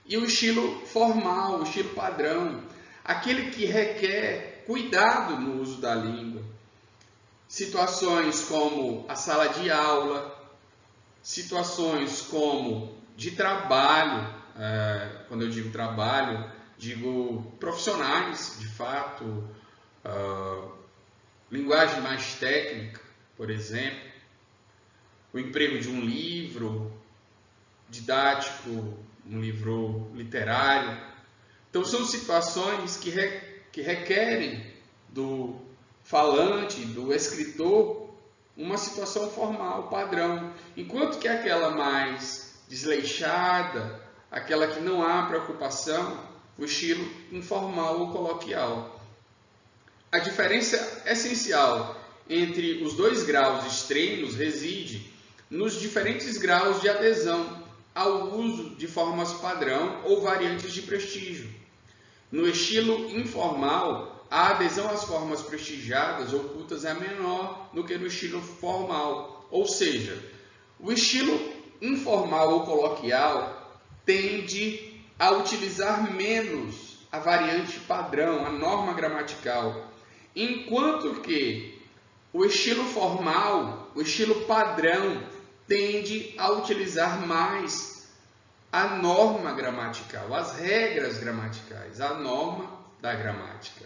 E o estilo formal, o estilo padrão, aquele que requer cuidado no uso da língua. Situações como a sala de aula, situações como de trabalho, quando eu digo trabalho, digo profissionais, de fato, linguagem mais técnica, por exemplo, o emprego de um livro didático, um livro literário. Então, são situações que requerem do falante, do escritor, uma situação formal, padrão. Enquanto que aquela mais desleixada, aquela que não há preocupação, o estilo informal ou coloquial. A diferença essencial entre os dois graus extremos reside nos diferentes graus de adesão ao uso de formas padrão ou variantes de prestígio. No estilo informal, a adesão às formas prestigiadas ou cultas é menor do que no estilo formal, ou seja, o estilo informal ou coloquial tende a utilizar menos a variante padrão, a norma gramatical, enquanto que o estilo formal, o estilo padrão, tende a utilizar mais a norma gramatical, as regras gramaticais, a norma da gramática.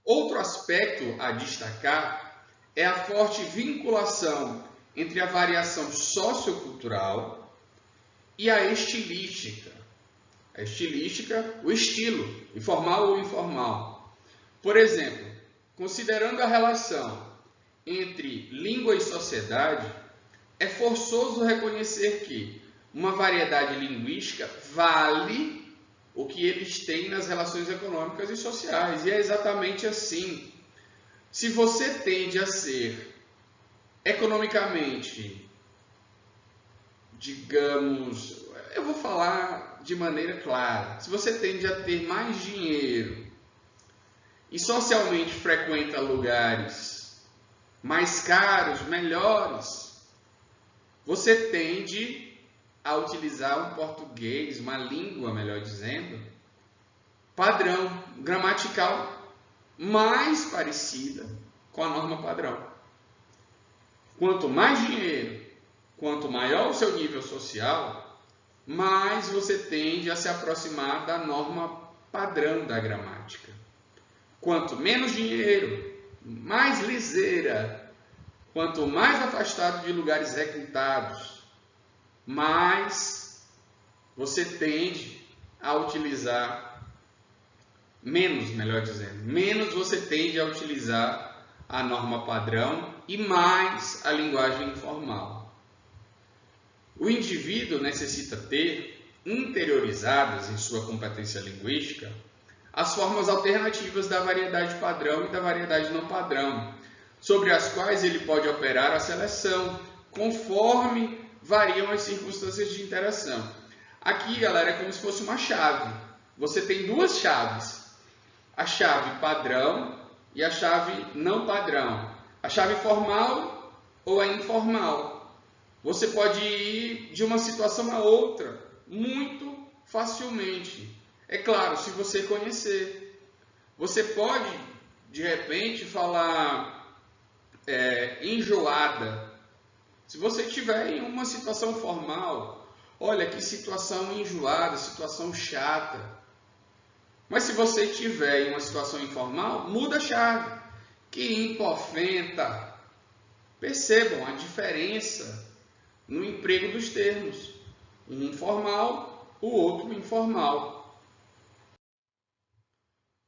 Outro aspecto a destacar é a forte vinculação entre a variação sociocultural e a estilística. A estilística, o estilo, informal ou informal. Por exemplo, considerando a relação entre língua e sociedade, é forçoso reconhecer que uma variedade linguística vale o que eles têm nas relações econômicas e sociais. E é exatamente assim. Se você tende a ser economicamente, digamos, eu vou falar de maneira clara, se você tende a ter mais dinheiro e socialmente frequenta lugares mais caros, melhores, você tende a utilizar um português, uma língua, melhor dizendo, padrão, gramatical, mais parecida com a norma padrão. Quanto mais dinheiro, quanto maior o seu nível social, mais você tende a se aproximar da norma padrão da gramática. Quanto menos dinheiro, mais liseira. Quanto mais afastado de lugares requintados, mais você tende a utilizar, menos você tende a utilizar a norma padrão e mais a linguagem informal. O indivíduo necessita ter interiorizadas em sua competência linguística as formas alternativas da variedade padrão e da variedade não padrão, sobre as quais ele pode operar a seleção, conforme variam as circunstâncias de interação. Aqui, galera, é como se fosse uma chave. Você tem duas chaves, a chave padrão e a chave não padrão. A chave formal ou a informal. Você pode ir de uma situação a outra muito facilmente. É claro, se você conhecer. Você pode, de repente, falar enjoada. Se você estiver em uma situação formal, olha que situação enjoada, situação chata. Mas se você estiver em uma situação informal, muda a chave. Que empofenta. Percebam a diferença no emprego dos termos. Um formal, o outro informal.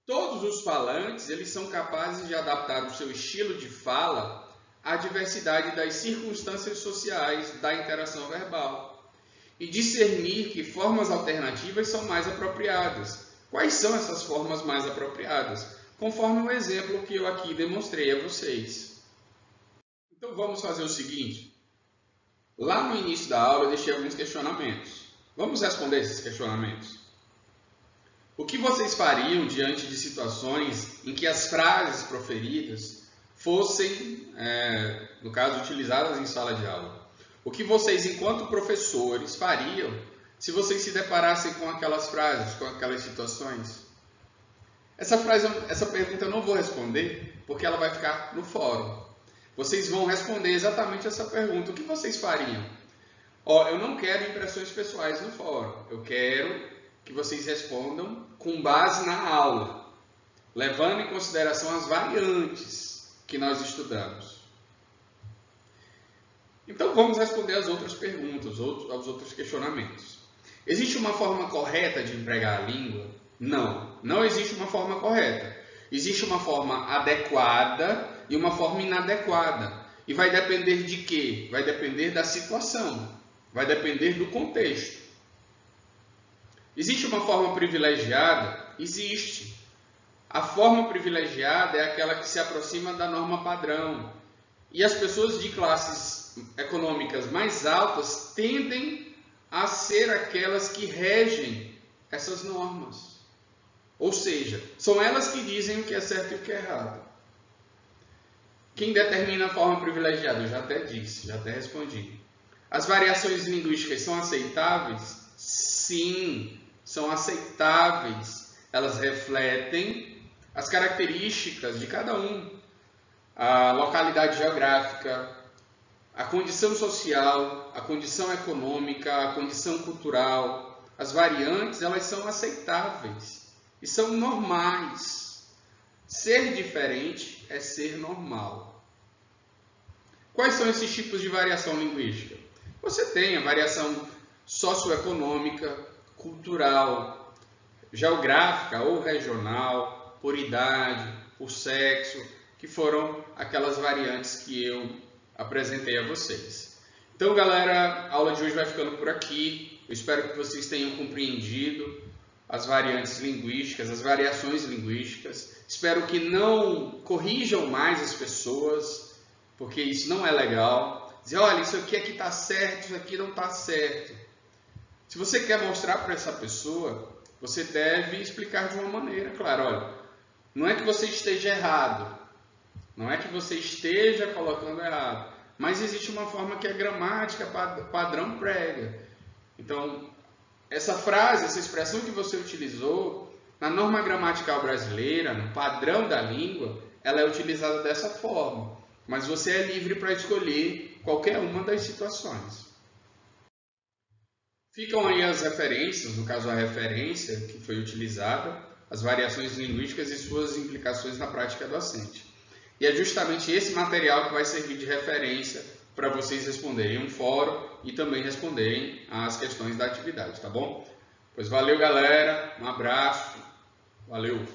Todos os falantes, eles são capazes de adaptar o seu estilo de fala à diversidade das circunstâncias sociais da interação verbal e discernir que formas alternativas são mais apropriadas. Quais são essas formas mais apropriadas? Conforme o exemplo que eu aqui demonstrei a vocês. Então vamos fazer o seguinte. Lá no início da aula eu deixei alguns questionamentos. Vamos responder esses questionamentos. O que vocês fariam diante de situações em que as frases proferidas fossem, no caso, utilizadas em sala de aula? O que vocês, enquanto professores, fariam se vocês se deparassem com aquelas frases, com aquelas situações? Essa pergunta eu não vou responder, porque ela vai ficar no fórum. Vocês vão responder exatamente essa pergunta. O que vocês fariam? Eu não quero impressões pessoais no fórum. Eu quero que vocês respondam com base na aula, levando em consideração as variantes que nós estudamos. Então vamos responder às outras perguntas, aos outros questionamentos. Existe uma forma correta de empregar a língua? Não, não existe uma forma correta. Existe uma forma adequada e uma forma inadequada. E vai depender de quê? Vai depender da situação, vai depender do contexto. Existe uma forma privilegiada? Existe. A forma privilegiada é aquela que se aproxima da norma padrão. E as pessoas de classes econômicas mais altas tendem a ser aquelas que regem essas normas. Ou seja, são elas que dizem o que é certo e o que é errado. Quem determina a forma privilegiada? Eu já até disse, já até respondi. As variações linguísticas são aceitáveis? Sim, são aceitáveis. Elas refletem as características de cada um. A localidade geográfica, a condição social, a condição econômica, a condição cultural. As variantes, elas são aceitáveis e são normais. Ser diferente é ser normal. Quais são esses tipos de variação linguística? Você tem a variação socioeconômica, cultural, geográfica ou regional, por idade, por sexo, que foram aquelas variantes que eu apresentei a vocês. Então, galera, a aula de hoje vai ficando por aqui. Eu espero que vocês tenham compreendido as variantes linguísticas, as variações linguísticas. Espero que não corrijam mais as pessoas, porque isso não é legal. Dizer, olha, isso aqui é que está certo, isso aqui não está certo. Se você quer mostrar para essa pessoa, você deve explicar de uma maneira clara. Olha, não é que você esteja errado, não é que você esteja colocando errado, mas existe uma forma que a gramática padrão prega. Então, essa frase, essa expressão que você utilizou, na norma gramatical brasileira, no padrão da língua, ela é utilizada dessa forma. Mas você é livre para escolher qualquer uma das situações. Ficam aí as referências, no caso a referência que foi utilizada, as variações linguísticas e suas implicações na prática docente. E é justamente esse material que vai servir de referência para vocês responderem um fórum e também responderem as questões da atividade, tá bom? Pois valeu, galera, um abraço, valeu!